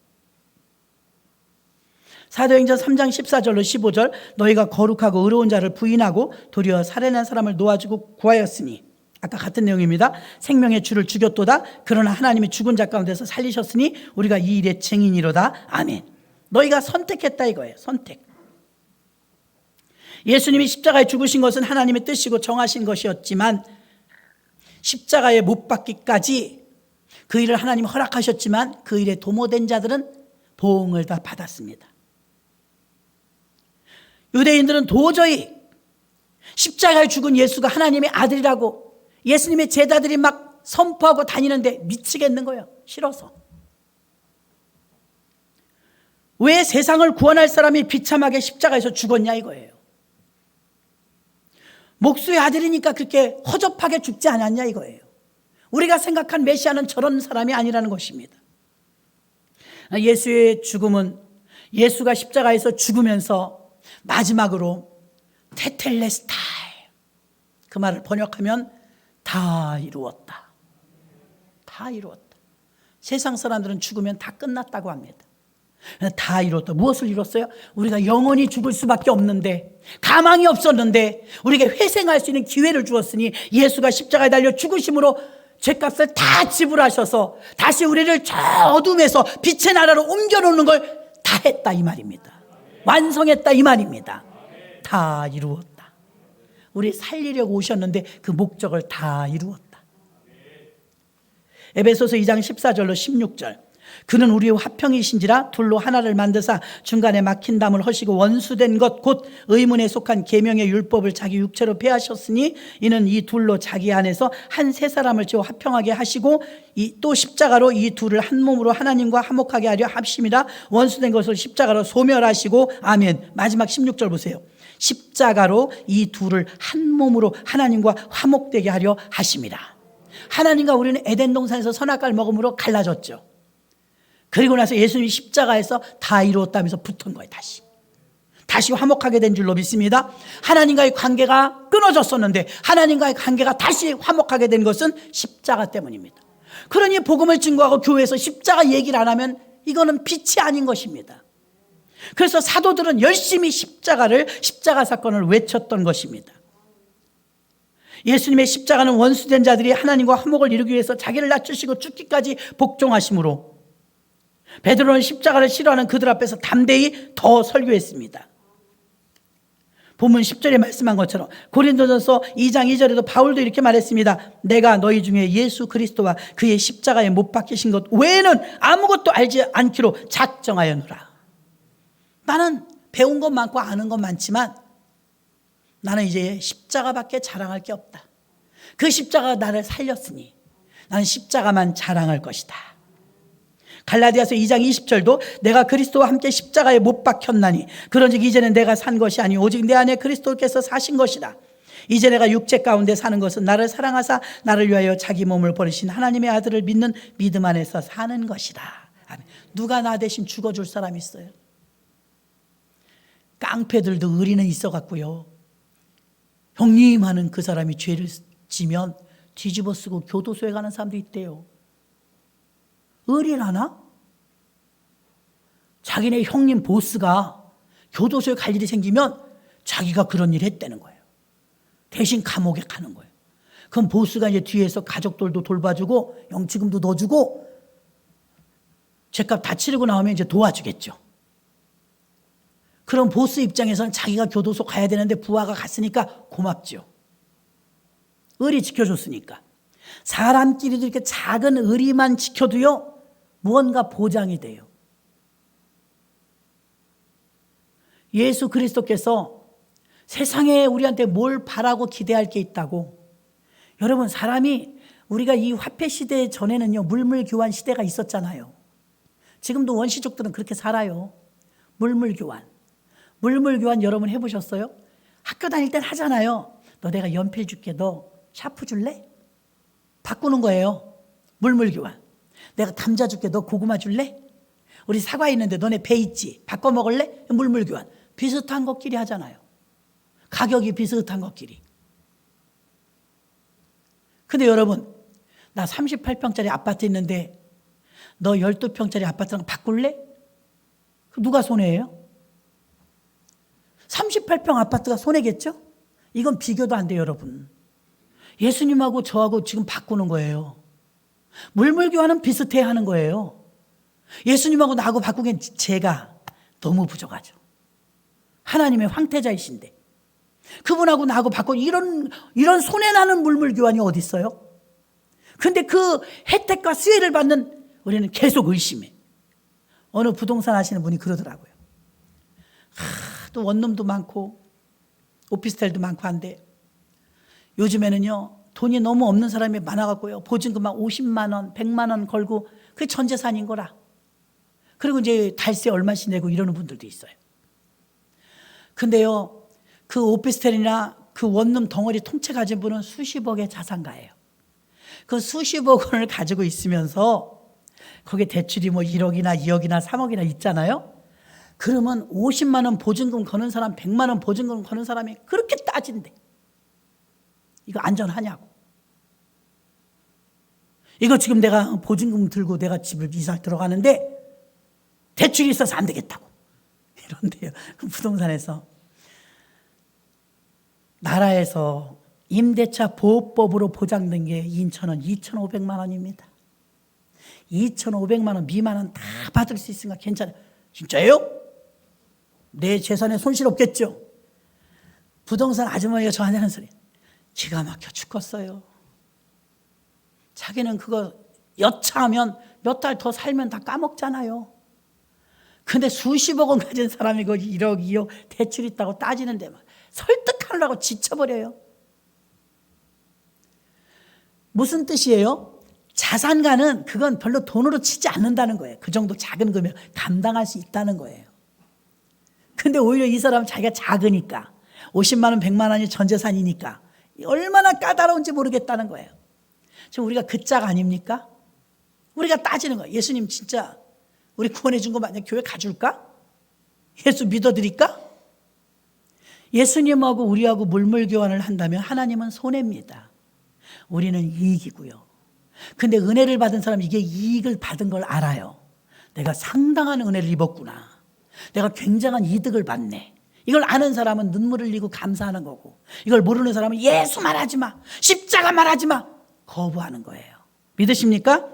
사도행전 3장 14절로 15절, 너희가 거룩하고 의로운 자를 부인하고 도리어 살해난 사람을 놓아주고 구하였으니, 아까 같은 내용입니다. 생명의 주를 죽였도다. 그러나 하나님이 죽은 자 가운데서 살리셨으니 우리가 이 일의 증인이로다. 아멘. 너희가 선택했다 이거예요. 선택. 예수님이 십자가에 죽으신 것은 하나님의 뜻이고 정하신 것이었지만, 십자가에 못 박기까지 그 일을 하나님이 허락하셨지만 그 일에 도모된 자들은 보응을 다 받았습니다. 유대인들은 도저히 십자가에 죽은 예수가 하나님의 아들이라고 예수님의 제자들이 막 선포하고 다니는데 미치겠는 거예요. 싫어서. 왜 세상을 구원할 사람이 비참하게 십자가에서 죽었냐 이거예요. 목수의 아들이니까 그렇게 허접하게 죽지 않았냐 이거예요. 우리가 생각한 메시아는 저런 사람이 아니라는 것입니다. 예수의 죽음은 예수가 십자가에서 죽으면서 마지막으로 테텔레스타이, 그 말을 번역하면 다 이루었다. 다 이루었다. 세상 사람들은 죽으면 다 끝났다고 합니다. 다 이뤘다. 무엇을 이뤘어요? 우리가 영원히 죽을 수밖에 없는데, 가망이 없었는데 우리에게 회생할 수 있는 기회를 주었으니 예수가 십자가에 달려 죽으심으로 죄값을 다 지불하셔서 다시 우리를 저 어둠에서 빛의 나라로 옮겨놓는 걸 다 했다 이 말입니다. 완성했다 이 말입니다. 다 이루었다. 우리 살리려고 오셨는데 그 목적을 다 이루었다. 에베소서 2장 14절로 16절. 그는 우리의 화평이신지라 둘로 하나를 만드사 중간에 막힌 담을 허시고 원수된 것 곧 의문에 속한 계명의 율법을 자기 육체로 폐하셨으니 이는 이 둘로 자기 안에서 한 세 사람을 지어 화평하게 하시고 또 십자가로 이 둘을 한 몸으로 하나님과 화목하게 하려 합심이라. 원수된 것을 십자가로 소멸하시고. 아멘. 마지막 16절 보세요. 십자가로 이 둘을 한 몸으로 하나님과 화목되게 하려 하심이라. 하나님과 우리는 에덴 동산에서 선악과를 먹음으로 갈라졌죠. 그리고 나서 예수님이 십자가에서 다 이루었다면서 붙은 거예요. 다시 화목하게 된 줄로 믿습니다. 하나님과의 관계가 끊어졌었는데 하나님과의 관계가 다시 화목하게 된 것은 십자가 때문입니다. 그러니 복음을 증거하고 교회에서 십자가 얘기를 안 하면 이거는 빛이 아닌 것입니다. 그래서 사도들은 열심히 십자가 사건을 외쳤던 것입니다. 예수님의 십자가는 원수된 자들이 하나님과 화목을 이루기 위해서 자기를 낮추시고 죽기까지 복종하심으로 베드로는 십자가를 싫어하는 그들 앞에서 담대히 더 설교했습니다. 본문 10절에 말씀한 것처럼 고린도전서 2장 2절에도 바울도 이렇게 말했습니다. 내가 너희 중에 예수 그리스도와 그의 십자가에 못 박히신 것 외에는 아무것도 알지 않기로 작정하였노라. 나는 배운 것 많고 아는 것 많지만 나는 이제 십자가밖에 자랑할 게 없다. 그 십자가가 나를 살렸으니 나는 십자가만 자랑할 것이다. 갈라디아서 2장 20절도 내가 그리스도와 함께 십자가에 못 박혔나니 그런즉 이제는 내가 산 것이 아니 오직 내 안에 그리스도께서 사신 것이다. 이제 내가 육체 가운데 사는 것은 나를 사랑하사 나를 위하여 자기 몸을 버리신 하나님의 아들을 믿는 믿음 안에서 사는 것이다. 아멘. 누가 나 대신 죽어줄 사람이 있어요? 깡패들도 의리는 있어갖고요, 형님 하는 그 사람이 죄를 지면 뒤집어 쓰고 교도소에 가는 사람도 있대요. 의리라나? 자기네 형님 보스가 교도소에 갈 일이 생기면 자기가 그런 일 했다는 거예요. 대신 감옥에 가는 거예요. 그럼 보스가 이제 뒤에서 가족들도 돌봐주고 영치금도 넣어주고 죄값 다 치르고 나오면 이제 도와주겠죠. 그럼 보스 입장에서는 자기가 교도소 가야 되는데 부하가 갔으니까 고맙죠. 의리 지켜줬으니까. 사람끼리도 이렇게 작은 의리만 지켜도요 무언가 보장이 돼요. 예수 그리스도께서 세상에 우리한테 뭘 바라고 기대할 게 있다고. 여러분, 사람이 우리가 이 화폐 시대 전에는요 물물교환 시대가 있었잖아요. 지금도 원시족들은 그렇게 살아요. 물물교환 여러분 해보셨어요? 학교 다닐 땐 하잖아요. 너 내가 연필 줄게, 너 샤프 줄래? 바꾸는 거예요. 물물교환. 내가 감자 줄게, 너 고구마 줄래? 우리 사과 있는데 너네 배 있지? 바꿔 먹을래? 물물교환. 비슷한 것끼리 하잖아요. 가격이 비슷한 것끼리. 근데 여러분, 나 38평짜리 아파트 있는데 너 12평짜리 아파트랑 바꿀래? 누가 손해예요? 38평 아파트가 손해겠죠? 이건 비교도 안 돼요, 여러분. 예수님하고 저하고 지금 바꾸는 거예요. 물물교환은 비슷해야 하는 거예요. 예수님하고 나하고 바꾸기엔 제가 너무 부족하죠. 하나님의 황태자이신데 그분하고 나하고 바꾸기 이런 손해나는 물물교환이 어디 있어요? 근데 그 혜택과 수혜를 받는 우리는 계속 의심해. 어느 부동산 하시는 분이 그러더라고요. 또 원룸도 많고 오피스텔도 많고 한데 요즘에는요 돈이 너무 없는 사람이 많아갖고요 보증금만 50만 원, 100만 원 걸고 그게 전 재산인 거라. 그리고 이제 달세 얼마씩 내고 이러는 분들도 있어요. 근데요 그 오피스텔이나 그 원룸 덩어리 통째 가진 분은 수십억의 자산가예요. 그 수십억 원을 가지고 있으면서 거기에 대출이 뭐 1억이나 2억이나 3억이나 있잖아요. 그러면 50만 원 보증금 거는 사람, 100만 원 보증금 거는 사람이 그렇게 따진대. 이거 안전하냐고. 이거 지금 내가 보증금 들고 내가 집을 이사 들어가는데 대출이 있어서 안 되겠다고. 이런데요. 그 부동산에서 나라에서 임대차 보호법으로 보장된 게 인천은 2,500만 원입니다. 2,500만 원 미만은 다 받을 수 있으니까 괜찮아요. 진짜예요? 내 재산에 손실 없겠죠? 부동산 아주머니가 저한테 하는 소리. 기가 막혀 죽겠어요. 자기는 그거 여차하면 몇 달 더 살면 다 까먹잖아요. 근데 수십억 원 가진 사람이 그 1억, 2억 대출 있다고 따지는데 막 설득하려고 지쳐버려요. 무슨 뜻이에요? 자산가는 그건 별로 돈으로 치지 않는다는 거예요. 그 정도 작은 금액 감당할 수 있다는 거예요. 근데 오히려 이 사람은 자기가 작으니까 50만 원, 100만 원이 전 재산이니까 얼마나 까다로운지 모르겠다는 거예요. 지금 우리가 그 짝 아닙니까? 우리가 따지는 거예요. 예수님 진짜 우리 구원해 준 거 만약 교회 가줄까? 예수 믿어드릴까? 예수님하고 우리하고 물물교환을 한다면 하나님은 손해입니다. 우리는 이익이고요. 근데 은혜를 받은 사람은 이게 이익을 받은 걸 알아요. 내가 상당한 은혜를 입었구나. 내가 굉장한 이득을 받네. 이걸 아는 사람은 눈물을 흘리고 감사하는 거고, 이걸 모르는 사람은 예수 말하지 마, 십자가 말하지 마, 거부하는 거예요. 믿으십니까?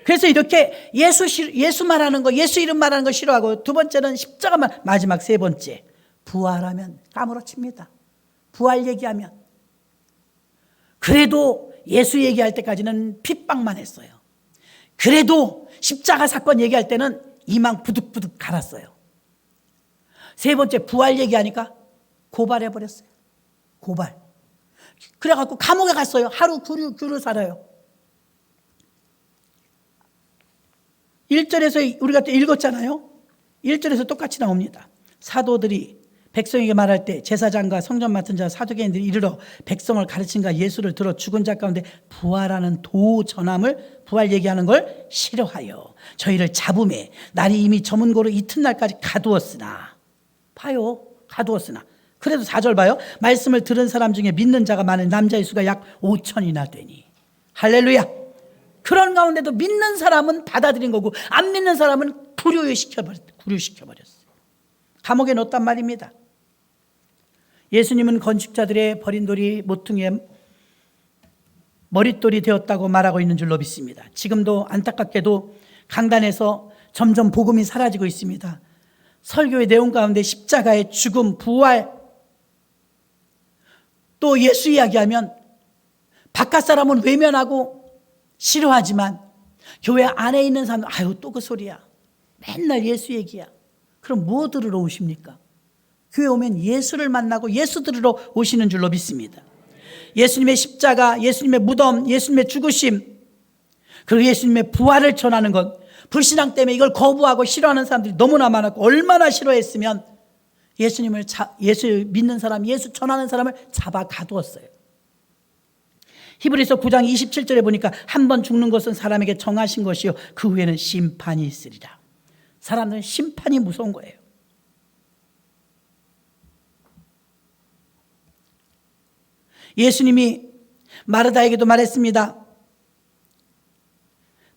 그래서 이렇게 예수 말하는 거, 예수 이름 말하는 거 싫어하고, 두 번째는 십자가 말, 마지막 세 번째 부활하면 까무러칩니다. 부활 얘기하면. 그래도 예수 얘기할 때까지는 핍박만 했어요. 그래도 십자가 사건 얘기할 때는 이망 부득부득 갈았어요. 세 번째 부활 얘기하니까 고발해버렸어요. 고발. 그래갖고 감옥에 갔어요. 하루 귤을 살아요. 1절에서 우리가 또 읽었잖아요. 1절에서 똑같이 나옵니다. 사도들이 백성에게 말할 때 제사장과 성전 맡은 자 사두개인들이 이르러 백성을 가르친가 예수를 들어 죽은 자 가운데 부활하는 도 전함을 부활 얘기하는 걸 싫어하여 저희를 잡음에 날이 이미 저문고로 이튿날까지 가두었으나, 봐요, 가두었으나 그래도 4절 봐요. 말씀을 들은 사람 중에 믿는 자가 많은 남자의 수가 약 5천이나 되니. 할렐루야. 그런 가운데도 믿는 사람은 받아들인 거고 안 믿는 사람은 구류시켜버렸어요. 감옥에 넣었단 말입니다. 예수님은 건축자들의 버린 돌이 모퉁이의 머릿돌이 되었다고 말하고 있는 줄로 믿습니다. 지금도 안타깝게도 강단에서 점점 복음이 사라지고 있습니다. 설교의 내용 가운데 십자가의 죽음, 부활, 또 예수 이야기하면 바깥 사람은 외면하고 싫어하지만 교회 안에 있는 사람은 아유 또 그 소리야. 맨날 예수 얘기야. 그럼 뭐 들으러 오십니까? 교회 오면 예수를 만나고 예수 들으러 오시는 줄로 믿습니다. 예수님의 십자가, 예수님의 무덤, 예수님의 죽으심, 그리고 예수님의 부활을 전하는 것, 불신앙 때문에 이걸 거부하고 싫어하는 사람들이 너무나 많았고, 얼마나 싫어했으면 예수님을 예수 믿는 사람, 예수 전하는 사람을 잡아 가두었어요. 히브리서 9장 27절에 보니까 한 번 죽는 것은 사람에게 정하신 것이요 그 후에는 심판이 있으리라. 사람들은 심판이 무서운 거예요. 예수님이 마르다에게도 말했습니다.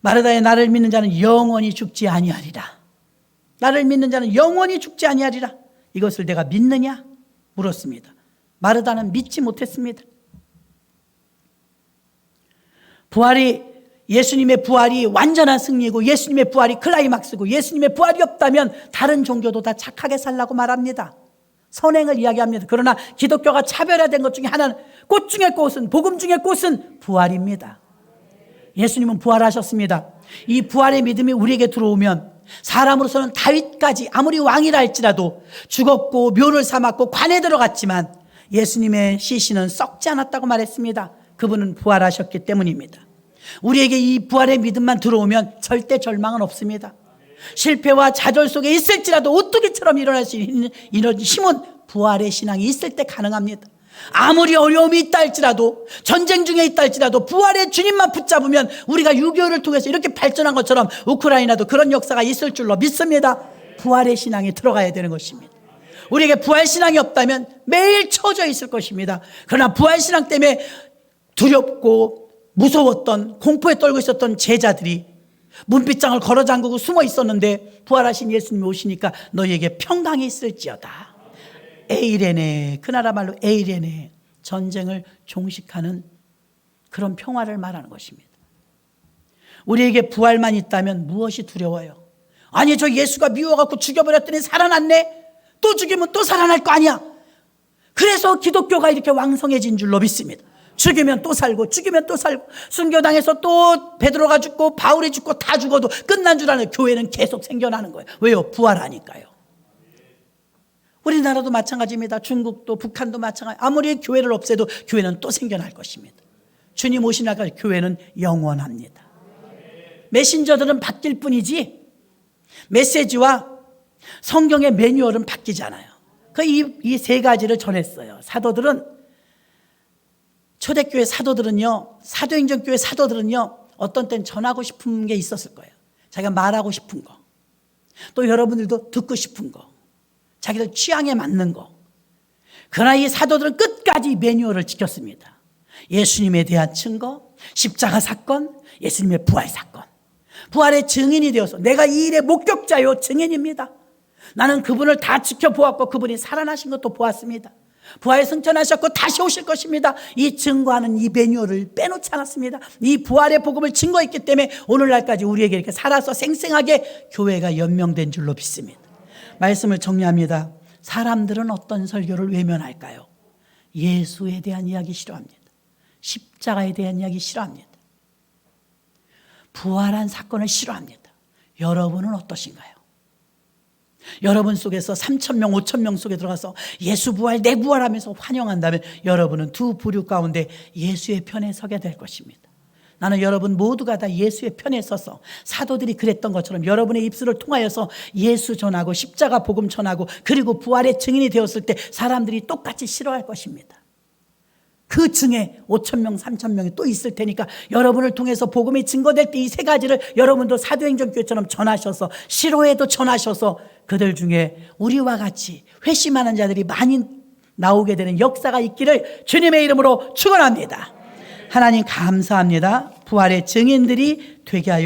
마르다의 나를 믿는 자는 영원히 죽지 아니하리라. 나를 믿는 자는 영원히 죽지 아니하리라. 이것을 내가 믿느냐? 물었습니다. 마르다는 믿지 못했습니다. 예수님의 부활이 완전한 승리고 예수님의 부활이 클라이막스고 예수님의 부활이 없다면 다른 종교도 다 착하게 살라고 말합니다. 선행을 이야기합니다. 그러나 기독교가 차별화된 것 중에 하나는 꽃 중의 꽃은, 복음 중의 꽃은 부활입니다. 예수님은 부활하셨습니다. 이 부활의 믿음이 우리에게 들어오면 사람으로서는 다윗까지 아무리 왕이라 할지라도 죽었고 묘를 삼았고 관에 들어갔지만 예수님의 시신은 썩지 않았다고 말했습니다. 그분은 부활하셨기 때문입니다. 우리에게 이 부활의 믿음만 들어오면 절대 절망은 없습니다. 실패와 좌절 속에 있을지라도 오뚜기처럼 일어날 수 있는 이런 힘은 부활의 신앙이 있을 때 가능합니다. 아무리 어려움이 있다 할지라도, 전쟁 중에 있다 할지라도 부활의 주님만 붙잡으면 우리가 6.25를 통해서 이렇게 발전한 것처럼 우크라이나도 그런 역사가 있을 줄로 믿습니다. 부활의 신앙에 들어가야 되는 것입니다. 우리에게 부활 신앙이 없다면 매일 처져 있을 것입니다. 그러나 부활 신앙 때문에 두렵고 무서웠던, 공포에 떨고 있었던 제자들이 문빗장을 걸어 잠그고 숨어 있었는데 부활하신 예수님이 오시니까 너희에게 평강이 있을지어다. 에이레네, 그 나라 말로 에이레네, 전쟁을 종식하는 그런 평화를 말하는 것입니다. 우리에게 부활만 있다면 무엇이 두려워요? 아니, 저 예수가 미워갖고 죽여버렸더니 살아났네. 또 죽이면 또 살아날 거 아니야. 그래서 기독교가 이렇게 왕성해진 줄로 믿습니다. 죽이면 또 살고, 죽이면 또 살고, 순교당해서 또 베드로가 죽고 바울이 죽고 다 죽어도 끝난 줄 아는 교회는 계속 생겨나는 거예요. 왜요? 부활하니까요. 우리나라도 마찬가지입니다. 중국도, 북한도 마찬가지. 아무리 교회를 없애도 교회는 또 생겨날 것입니다. 주님 오시나까 교회는 영원합니다. 메신저들은 바뀔 뿐이지 메시지와 성경의 매뉴얼은 바뀌지 않아요. 이 세 가지를 전했어요. 사도들은, 초대교회 사도들은요, 사도행전교회 사도들은요, 어떤 땐 전하고 싶은 게 있었을 거예요. 자기가 말하고 싶은 거, 또 여러분들도 듣고 싶은 거, 자기들 취향에 맞는 거. 그러나 이 사도들은 끝까지 매뉴얼을 지켰습니다. 예수님에 대한 증거, 십자가 사건, 예수님의 부활 사건, 부활의 증인이 되어서 내가 이 일의 목격자요, 증인입니다. 나는 그분을 다 지켜보았고 그분이 살아나신 것도 보았습니다. 부활에 승천하셨고 다시 오실 것입니다. 이 증거하는 이 매뉴얼을 빼놓지 않았습니다. 이 부활의 복음을 증거했기 때문에 오늘날까지 우리에게 이렇게 살아서 생생하게 교회가 연명된 줄로 믿습니다. 말씀을 정리합니다. 사람들은 어떤 설교를 외면할까요? 예수에 대한 이야기 싫어합니다. 십자가에 대한 이야기 싫어합니다. 부활한 사건을 싫어합니다. 여러분은 어떠신가요? 여러분 속에서 3,000명, 5,000명 속에 들어가서 예수 부활, 내 부활하면서 환영한다면 여러분은 두 부류 가운데 예수의 편에 서게 될 것입니다. 나는 여러분 모두가 다 예수의 편에 서서 사도들이 그랬던 것처럼 여러분의 입술을 통하여서 예수 전하고 십자가 복음 전하고 그리고 부활의 증인이 되었을 때 사람들이 똑같이 싫어할 것입니다. 그 층에 5,000명, 3,000명이 또 있을 테니까 여러분을 통해서 복음이 증거될 때 이 세 가지를 여러분도 사도행전교회처럼 전하셔서 시로에도 전하셔서 그들 중에 우리와 같이 회심하는 자들이 많이 나오게 되는 역사가 있기를 주님의 이름으로 축원합니다. 하나님 감사합니다. 부활의 증인들이 되게 하여